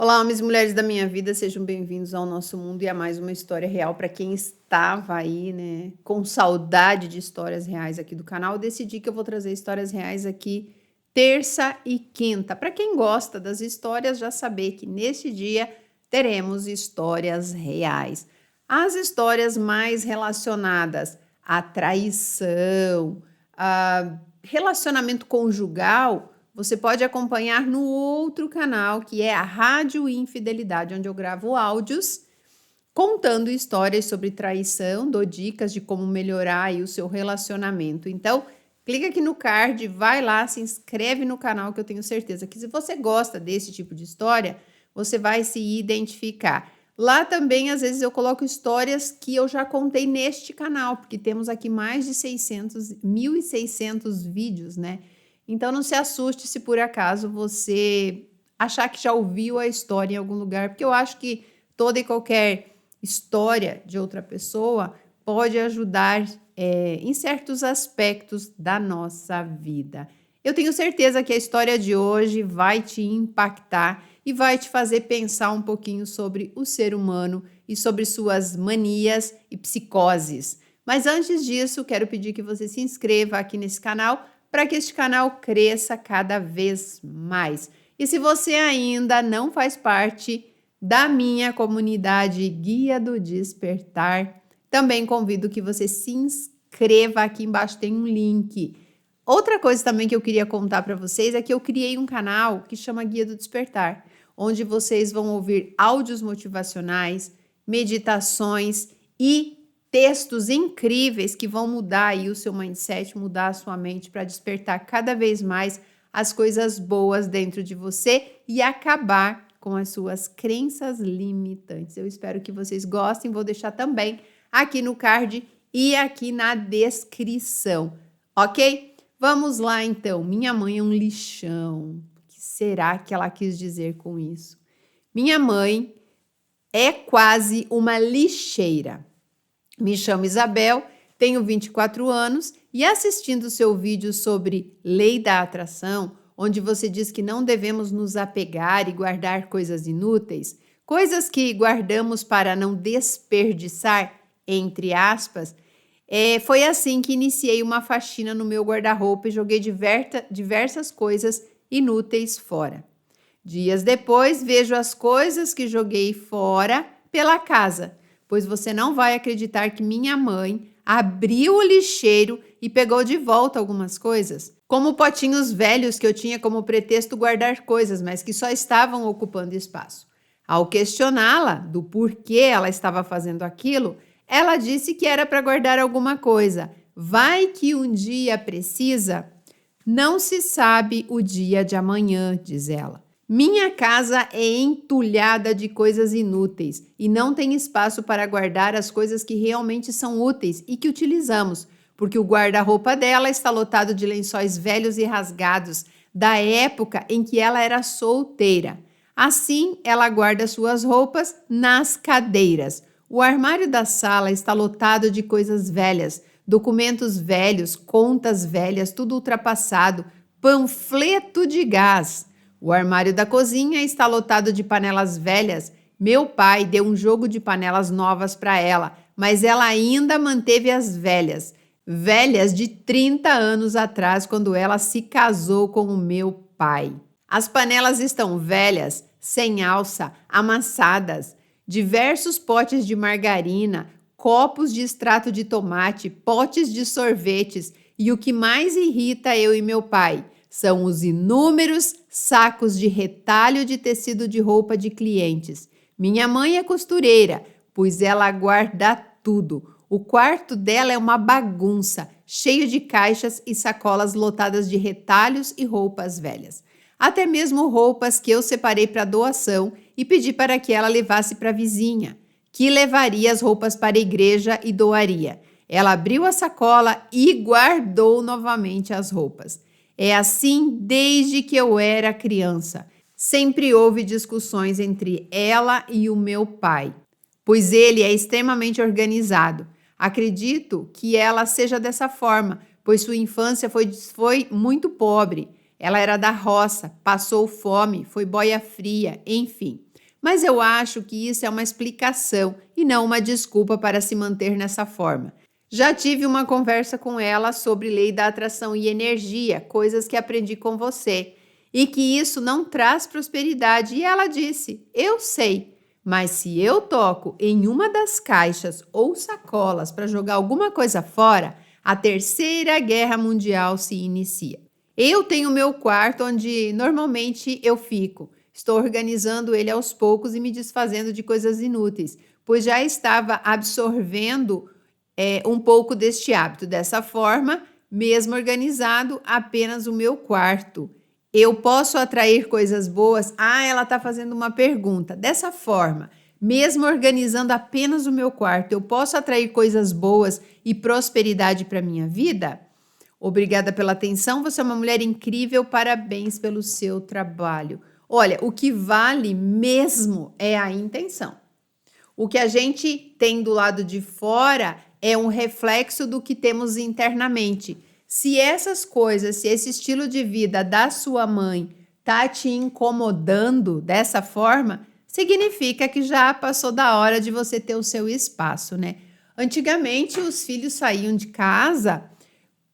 Olá, homens e mulheres da minha vida, sejam bem-vindos ao nosso mundo e a mais uma história real. Para quem estava aí, né, com saudade de histórias reais aqui do canal, eu decidi que eu vou trazer histórias reais aqui terça e quinta. Para quem gosta das histórias, já saber que neste dia teremos histórias reais. As histórias mais relacionadas à traição, a relacionamento conjugal, você pode acompanhar no outro canal, que é a Rádio Infidelidade, onde eu gravo áudios contando histórias sobre traição, dou dicas de como melhorar aí o seu relacionamento. Então, clica aqui no card, vai lá, se inscreve no canal, que eu tenho certeza que se você gosta desse tipo de história, você vai se identificar. Lá também, às vezes, eu coloco histórias que eu já contei neste canal, porque temos aqui mais de 1.600 vídeos, né? Então, não se assuste se por acaso você achar que já ouviu a história em algum lugar, porque eu acho que toda e qualquer história de outra pessoa pode ajudar em certos aspectos da nossa vida. Eu tenho certeza que a história de hoje vai te impactar e vai te fazer pensar um pouquinho sobre o ser humano e sobre suas manias e psicoses. Mas antes disso, quero pedir que você se inscreva aqui nesse canal para que este canal cresça cada vez mais. E se você ainda não faz parte da minha comunidade Guia do Despertar, também convido que você se inscreva. Aqui embaixo tem um link. Outra coisa também que eu queria contar para vocês é que eu criei um canal que chama Guia do Despertar, onde vocês vão ouvir áudios motivacionais, meditações e textos incríveis que vão mudar aí o seu mindset, mudar a sua mente para despertar cada vez mais as coisas boas dentro de você e acabar com as suas crenças limitantes. Eu espero que vocês gostem, vou deixar também aqui no card e aqui na descrição, ok? Vamos lá então. Minha mãe é um lixão. O que será que ela quis dizer com isso? Minha mãe é quase uma lixeira. Me chamo Isabel, tenho 24 anos e assistindo seu vídeo sobre lei da atração, onde você diz que não devemos nos apegar e guardar coisas inúteis, coisas que guardamos para não desperdiçar, entre aspas, foi assim que iniciei uma faxina no meu guarda-roupa e joguei diversas coisas inúteis fora. Dias depois, vejo as coisas que joguei fora pela casa, pois você não vai acreditar que minha mãe abriu o lixeiro e pegou de volta algumas coisas, como potinhos velhos que eu tinha como pretexto guardar coisas, mas que só estavam ocupando espaço. Ao questioná-la do porquê ela estava fazendo aquilo, ela disse que era para guardar alguma coisa. Vai que um dia precisa? Não se sabe o dia de amanhã, diz ela. Minha casa é entulhada de coisas inúteis e não tem espaço para guardar as coisas que realmente são úteis e que utilizamos, porque o guarda-roupa dela está lotado de lençóis velhos e rasgados da época em que ela era solteira. Assim, ela guarda suas roupas nas cadeiras. O armário da sala está lotado de coisas velhas, documentos velhos, contas velhas, tudo ultrapassado, panfleto de gás. O armário da cozinha está lotado de panelas velhas. Meu pai deu um jogo de panelas novas para ela, mas ela ainda manteve as velhas. Velhas de 30 anos atrás, quando ela se casou com o meu pai. As panelas estão velhas, sem alça, amassadas. Diversos potes de margarina, copos de extrato de tomate, potes de sorvetes. E o que mais irrita eu e meu pai são os inúmeros sacos de retalho de tecido de roupa de clientes. Minha mãe é costureira, pois ela guarda tudo. O quarto dela é uma bagunça, cheio de caixas e sacolas lotadas de retalhos e roupas velhas. Até mesmo roupas que eu separei para doação e pedi para que ela levasse para a vizinha, que levaria as roupas para a igreja e doaria. Ela abriu a sacola e guardou novamente as roupas. É assim desde que eu era criança. Sempre houve discussões entre ela e o meu pai, pois ele é extremamente organizado. Acredito que ela seja dessa forma, pois sua infância foi muito pobre. Ela era da roça, passou fome, foi boia fria, enfim. Mas eu acho que isso é uma explicação e não uma desculpa para se manter nessa forma. Já tive uma conversa com ela sobre lei da atração e energia, coisas que aprendi com você, e que isso não traz prosperidade. E ela disse: eu sei, mas se eu toco em uma das caixas ou sacolas para jogar alguma coisa fora, a Terceira Guerra Mundial se inicia. Eu tenho meu quarto onde normalmente eu fico. Estou organizando ele aos poucos e me desfazendo de coisas inúteis, pois já estava absorvendo um pouco deste hábito. Dessa forma, mesmo organizado, apenas o meu quarto. Eu posso atrair coisas boas? Ah, ela está fazendo uma pergunta. Dessa forma, mesmo organizando apenas o meu quarto, eu posso atrair coisas boas e prosperidade para minha vida? Obrigada pela atenção, você é uma mulher incrível, parabéns pelo seu trabalho. Olha, o que vale mesmo é a intenção. O que a gente tem do lado de fora é um reflexo do que temos internamente. Se essas coisas, se esse estilo de vida da sua mãe tá te incomodando dessa forma, significa que já passou da hora de você ter o seu espaço, né? Antigamente, os filhos saíam de casa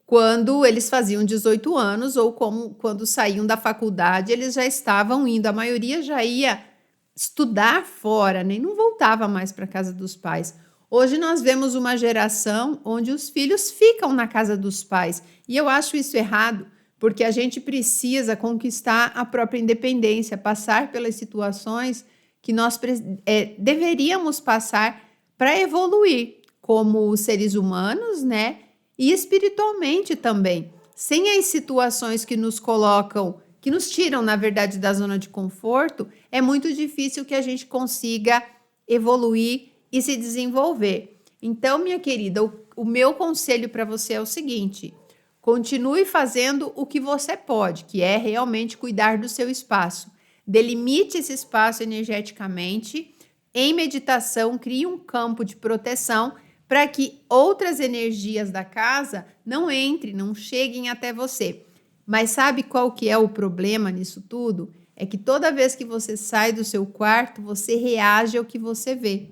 quando eles faziam 18 anos ou quando saíam da faculdade, eles já estavam indo. A maioria já ia estudar fora, nem não voltava mais para a casa dos pais. Hoje nós vemos uma geração onde os filhos ficam na casa dos pais. E eu acho isso errado, porque a gente precisa conquistar a própria independência, passar pelas situações que nós deveríamos passar para evoluir como seres humanos, né? E espiritualmente também. Sem as situações que nos colocam, que nos tiram, na verdade, da zona de conforto, é muito difícil que a gente consiga evoluir e se desenvolver. Então, minha querida, o meu conselho para você é o seguinte: continue fazendo o que você pode, que é realmente cuidar do seu espaço. Delimite esse espaço energeticamente. Em meditação, crie um campo de proteção para que outras energias da casa não entrem, não cheguem até você. Mas sabe qual que é o problema nisso tudo? É que toda vez que você sai do seu quarto, você reage ao que você vê.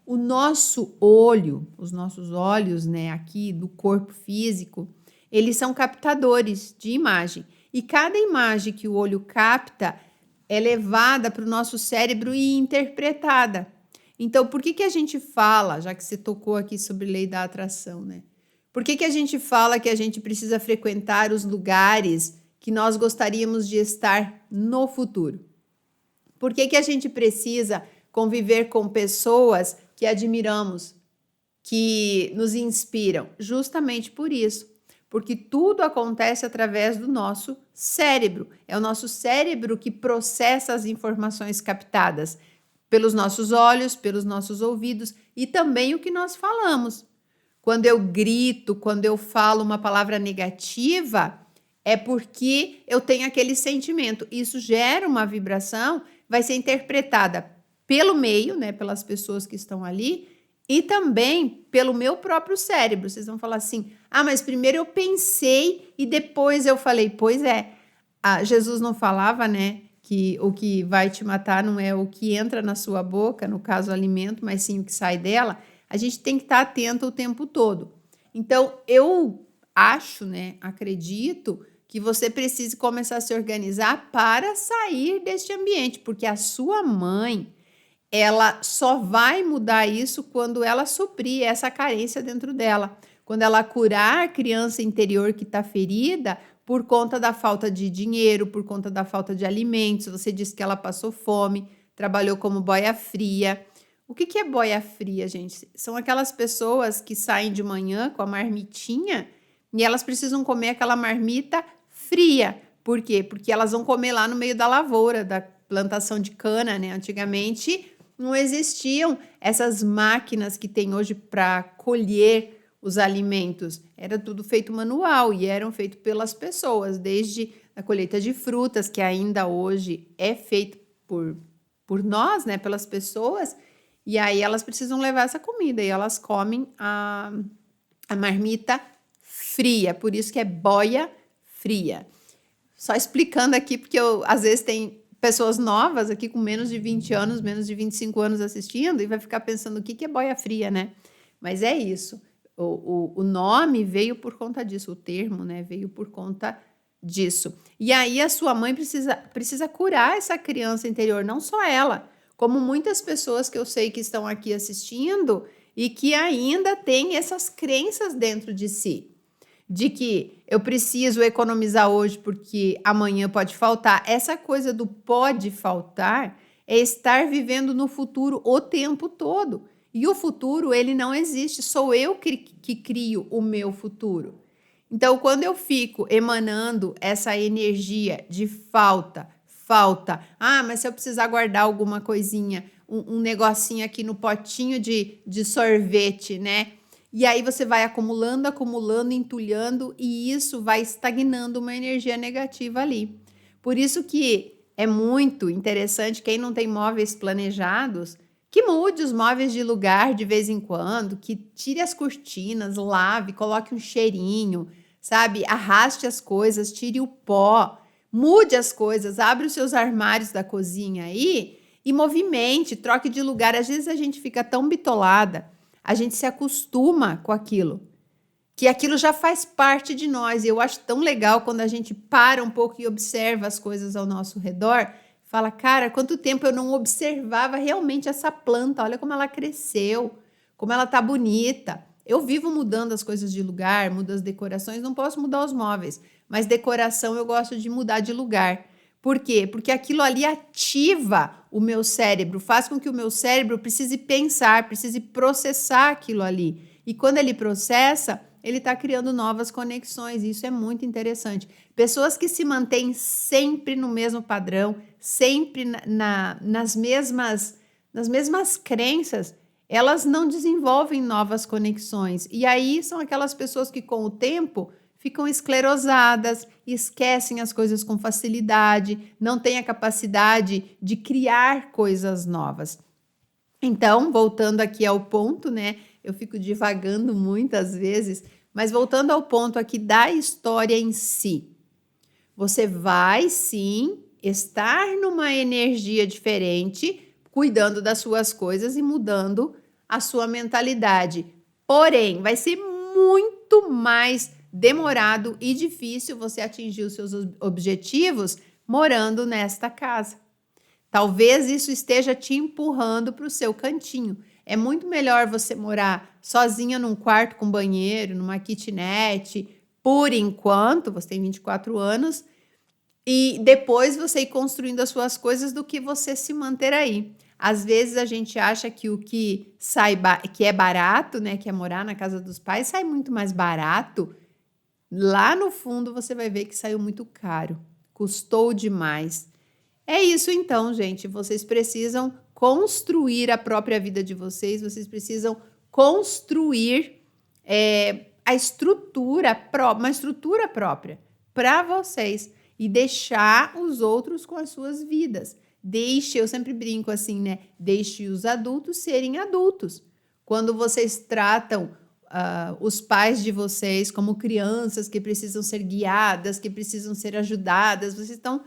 O nosso olho, os nossos olhos, né, aqui do corpo físico, eles são captadores de imagem. E cada imagem que o olho capta é levada para o nosso cérebro e interpretada. Então, por que a gente fala, já que você tocou aqui sobre lei da atração, né? Por que a gente fala que a gente precisa frequentar os lugares que nós gostaríamos de estar no futuro? Por que a gente precisa conviver com pessoas que admiramos, que nos inspiram? Justamente por isso. Porque tudo acontece através do nosso cérebro. É o nosso cérebro que processa as informações captadas pelos nossos olhos, pelos nossos ouvidos e também o que nós falamos. Quando eu grito, quando eu falo uma palavra negativa, é porque eu tenho aquele sentimento. Isso gera uma vibração, vai ser interpretada pelo meio, né, pelas pessoas que estão ali, e também pelo meu próprio cérebro. Vocês vão falar assim: ah, mas primeiro eu pensei e depois eu falei. Pois é, Jesus não falava, né, que o que vai te matar não é o que entra na sua boca, no caso o alimento, mas sim o que sai dela. A gente tem que estar atento o tempo todo. Então, eu acho, né, acredito que você precise começar a se organizar para sair deste ambiente, porque a sua mãe, ela só vai mudar isso quando ela suprir essa carência dentro dela. Quando ela curar a criança interior que está ferida por conta da falta de dinheiro, por conta da falta de alimentos. Você disse que ela passou fome, trabalhou como boia fria. O que é boia fria, gente? São aquelas pessoas que saem de manhã com a marmitinha e elas precisam comer aquela marmita fria. Por quê? Porque elas vão comer lá no meio da lavoura, da plantação de cana, né? Antigamente não existiam essas máquinas que tem hoje para colher os alimentos. Era tudo feito manual e eram feitos pelas pessoas, desde a colheita de frutas, que ainda hoje é feito por nós, né? Pelas pessoas. E aí elas precisam levar essa comida e elas comem a marmita fria, por isso que é boia fria. Só explicando aqui, porque às vezes tem pessoas novas aqui com menos de 20 anos, menos de 25 anos assistindo e vai ficar pensando o que é boia fria, né? Mas é isso. O nome veio por conta disso, o termo, né? Veio por conta disso. E aí a sua mãe precisa curar essa criança interior, não só ela, como muitas pessoas que eu sei que estão aqui assistindo e que ainda têm essas crenças dentro de si. De que eu preciso economizar hoje porque amanhã pode faltar. Essa coisa do pode faltar é estar vivendo no futuro o tempo todo. E o futuro, ele não existe, sou eu que crio o meu futuro. Então, quando eu fico emanando essa energia de falta, mas se eu precisar guardar alguma coisinha, um negocinho aqui no potinho de sorvete, né? E aí você vai acumulando, entulhando, e isso vai estagnando uma energia negativa ali. Por isso que é muito interessante, quem não tem móveis planejados, que mude os móveis de lugar de vez em quando, que tire as cortinas, lave, coloque um cheirinho, sabe? Arraste as coisas, tire o pó, mude as coisas, abre os seus armários da cozinha aí e movimente, troque de lugar. Às vezes a gente fica tão bitolada, a gente se acostuma com aquilo, que aquilo já faz parte de nós. E eu acho tão legal quando a gente para um pouco e observa as coisas ao nosso redor. Fala, cara, quanto tempo eu não observava realmente essa planta, olha como ela cresceu, como ela tá bonita. Eu vivo mudando as coisas de lugar, mudo as decorações, não posso mudar os móveis, mas decoração eu gosto de mudar de lugar. Por quê? Porque aquilo ali ativa o meu cérebro, faz com que o meu cérebro precise pensar, precise processar aquilo ali. E quando ele processa, ele está criando novas conexões, e isso é muito interessante. Pessoas que se mantêm sempre no mesmo padrão, sempre nas mesmas crenças, elas não desenvolvem novas conexões. E aí são aquelas pessoas que, com o tempo, ficam esclerosadas, esquecem as coisas com facilidade, não têm a capacidade de criar coisas novas. Então, voltando aqui ao ponto, né? Eu fico divagando muitas vezes, mas voltando ao ponto aqui da história em si. Você vai, sim, estar numa energia diferente, cuidando das suas coisas e mudando a sua mentalidade. Porém, vai ser muito mais demorado e difícil você atingir os seus objetivos morando nesta casa. Talvez isso esteja te empurrando para o seu cantinho. É muito melhor você morar sozinha num quarto com banheiro, numa kitnet, por enquanto, você tem 24 anos, e depois você ir construindo as suas coisas do que você se manter aí. Às vezes a gente acha que o que que é barato, né, que é morar na casa dos pais, sai muito mais barato. Lá no fundo você vai ver que saiu muito caro, custou demais. É isso então, gente. Vocês precisam construir a própria vida de vocês, vocês precisam construir a estrutura, uma estrutura própria para vocês e deixar os outros com as suas vidas. Eu sempre brinco assim, né? Deixe os adultos serem adultos. Quando vocês tratam os pais de vocês como crianças que precisam ser guiadas, que precisam ser ajudadas, vocês estão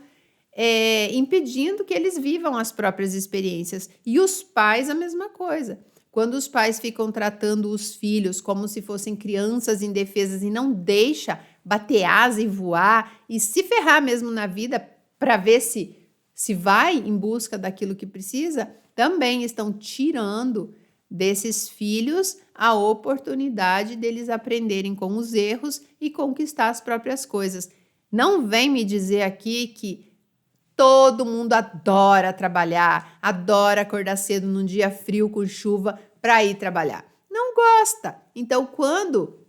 impedindo que eles vivam as próprias experiências. E os pais, a mesma coisa. Quando os pais ficam tratando os filhos como se fossem crianças indefesas e não deixa bater asa e voar e se ferrar mesmo na vida para ver se vai em busca daquilo que precisa, também estão tirando desses filhos a oportunidade deles aprenderem com os erros e conquistar as próprias coisas. Não vem me dizer aqui que todo mundo adora trabalhar, adora acordar cedo num dia frio com chuva para ir trabalhar. Não gosta. Então, quando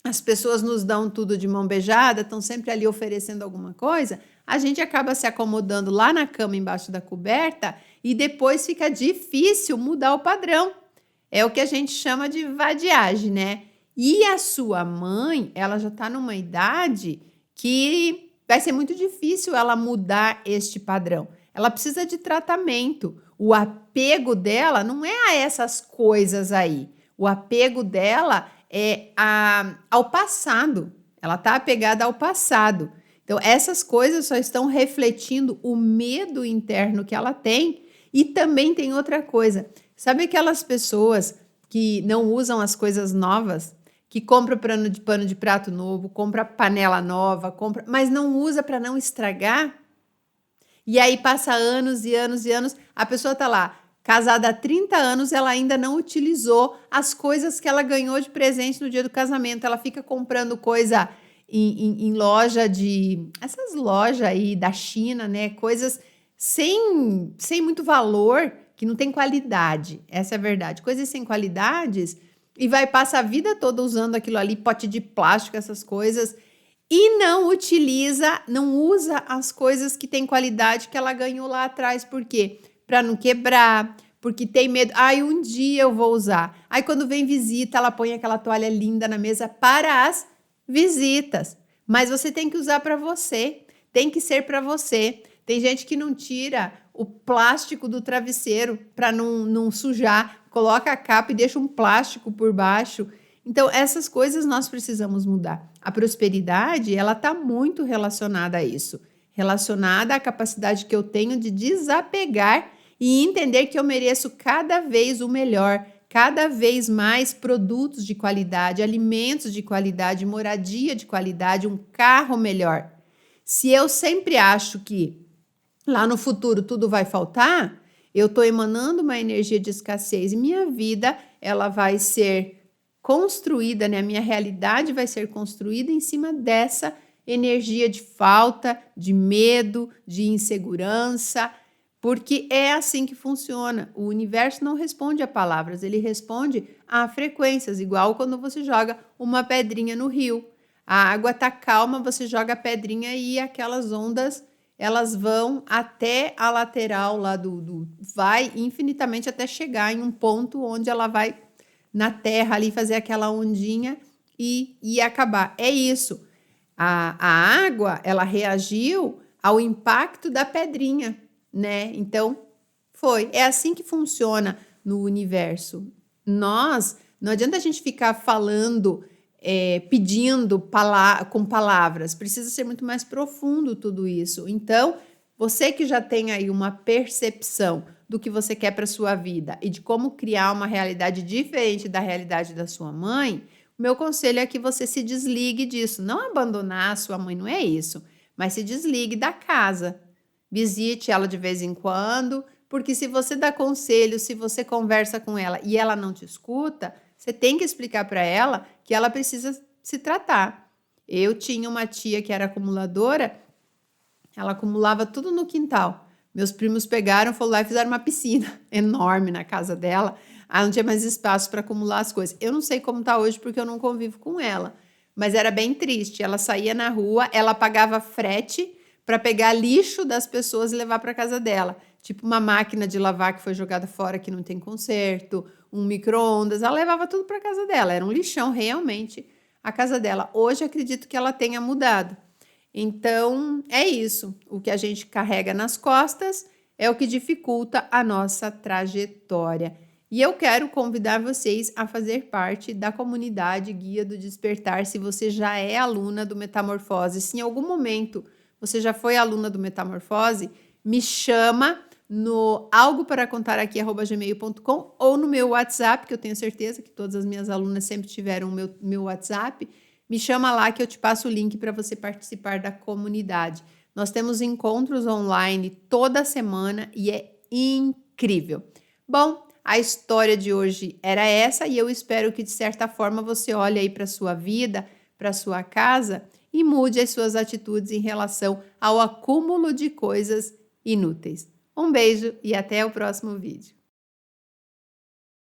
as pessoas nos dão tudo de mão beijada, estão sempre ali oferecendo alguma coisa, a gente acaba se acomodando lá na cama embaixo da coberta e depois fica difícil mudar o padrão. É o que a gente chama de vadiagem, né? E a sua mãe, ela já está numa idade que vai ser muito difícil ela mudar este padrão. Ela precisa de tratamento. O apego dela não é a essas coisas aí. O apego dela é ao passado. Ela está apegada ao passado. Então, essas coisas só estão refletindo o medo interno que ela tem. E também tem outra coisa. Sabe aquelas pessoas que não usam as coisas novas? Que compra pano de prato novo, compra panela nova, mas não usa para não estragar? E aí passa anos e anos e anos, a pessoa tá lá, casada há 30 anos, ela ainda não utilizou as coisas que ela ganhou de presente no dia do casamento. Ela fica comprando coisa em loja essas lojas aí da China, né? Coisas sem muito valor, que não tem qualidade. Essa é a verdade. Coisas sem qualidades e vai passar a vida toda usando aquilo ali, pote de plástico, essas coisas. E não usa as coisas que têm qualidade que ela ganhou lá atrás. Por quê? Para não quebrar, porque tem medo. Ai, um dia eu vou usar. Aí quando vem visita, ela põe aquela toalha linda na mesa para as visitas. Mas você tem que usar para você, tem que ser para você. Tem gente que não tira o plástico do travesseiro para não sujar, coloca a capa e deixa um plástico por baixo. Então, essas coisas nós precisamos mudar. A prosperidade, ela está muito relacionada a isso. Relacionada à capacidade que eu tenho de desapegar e entender que eu mereço cada vez o melhor, cada vez mais produtos de qualidade, alimentos de qualidade, moradia de qualidade, um carro melhor. Se eu sempre acho que lá no futuro tudo vai faltar, eu estou emanando uma energia de escassez e minha vida ela vai ser construída, né? A minha realidade vai ser construída em cima dessa energia de falta, de medo, de insegurança, porque é assim que funciona. O universo não responde a palavras, ele responde a frequências, igual quando você joga uma pedrinha no rio. A água está calma, você joga a pedrinha e aquelas ondas elas vão até a lateral lá vai infinitamente até chegar em um ponto onde ela vai na terra ali fazer aquela ondinha e acabar. É isso. A água, ela reagiu ao impacto da pedrinha, né? Então, é assim que funciona no universo. Não adianta a gente ficar falando, pedindo com palavras, precisa ser muito mais profundo tudo isso. Então, você que já tem aí uma percepção do que você quer para sua vida e de como criar uma realidade diferente da realidade da sua mãe, o meu conselho é que você se desligue disso. Não abandonar a sua mãe, não é isso, mas se desligue da casa. Visite ela de vez em quando, porque se você dá conselho, se você conversa com ela e ela não te escuta, você tem que explicar para ela que ela precisa se tratar. Eu tinha uma tia que era acumuladora, ela acumulava tudo no quintal. Meus primos pegaram, foram lá e fizeram uma piscina enorme na casa dela. Aí não tinha mais espaço para acumular as coisas. Eu não sei como está hoje porque eu não convivo com ela, mas era bem triste. Ela saía na rua, ela pagava frete para pegar lixo das pessoas e levar para casa dela. Tipo uma máquina de lavar que foi jogada fora que não tem conserto, um micro-ondas. Ela levava tudo para casa dela. Era um lixão realmente a casa dela. Hoje acredito que ela tenha mudado. Então, é isso. O que a gente carrega nas costas é o que dificulta a nossa trajetória. E eu quero convidar vocês a fazer parte da comunidade Guia do Despertar, se você já é aluna do Metamorfose. Se em algum momento você já foi aluna do Metamorfose, me chama no algoparacontaraqui@gmail.com ou no meu WhatsApp, que eu tenho certeza que todas as minhas alunas sempre tiveram o meu WhatsApp. Me chama lá que eu te passo o link para você participar da comunidade. Nós temos encontros online toda semana e é incrível. Bom, a história de hoje era essa e eu espero que de certa forma você olhe aí para a sua vida, para a sua casa e mude as suas atitudes em relação ao acúmulo de coisas inúteis. Um beijo e até o próximo vídeo.